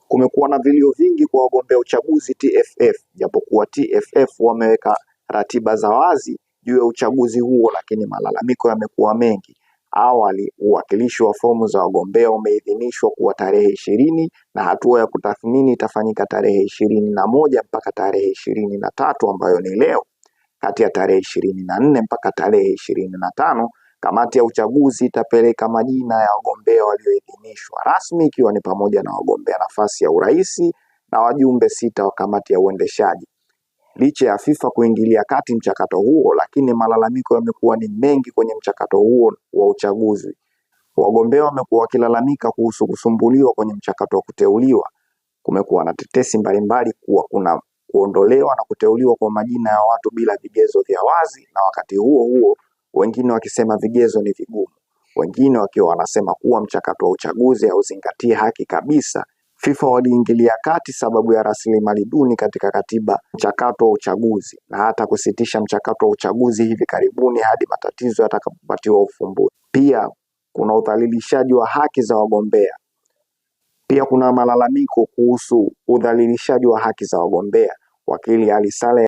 Kumekuwa na vilio vingi kwa wagombea uchaguzi TFF, japokuwa TFF wameweka ratiba za wazi juu ya uchaguzi huo, lakini malalamiko yamekuwa mengi. Awali uwakilishi wa fomu za wagombea umeidhinishwa kuwa tarehe 20 na hatua ya kutathmini itafanyika tarehe 21 mpaka tarehe 23 ambayo ni leo. Kati ya tarehe 24 mpaka tarehe 25 kamati ya uchaguzi itapeleka majina ya wagombea walioidhinishwa rasmi, ikiwa ni pamoja na wagombea nafasi ya urais na wajumbe 6 wa kamati ya uendeshaji. Licha ya FIFA kuingilia kati mchakato huo, lakini malalamiko yamekuwa ni mengi kwenye mchakato huo wa uchaguzi. Wagombea wamekuwa wakilalamika kuhusu kusumbuliwa kwenye mchakato wa kuteuliwa. Kumekuwa na tetesi mbalimbali kuwa kuna kuondolewa na kuteuliwa kwa majina ya watu bila vigezo vya wazi, na wakati huo huo wengine wakisema vigezo ni vigumu, wengine wakiwa wanasema kuwa mchakato wa uchaguzi hauzingatii haki kabisa. FIFA waliingilia kati sababu ya rasilimali duni katika katiba mchakato wa uchaguzi, na hata kusitisha mchakato wa uchaguzi hivi karibuni hadi matatizo yatakapopatiwa ufumbuzi. Pia kuna udhalilishaji wa haki za wagombea. Pia kuna malalamiko kuhusu udhalilishaji wa haki za wagombea. Wakili Ali Saleh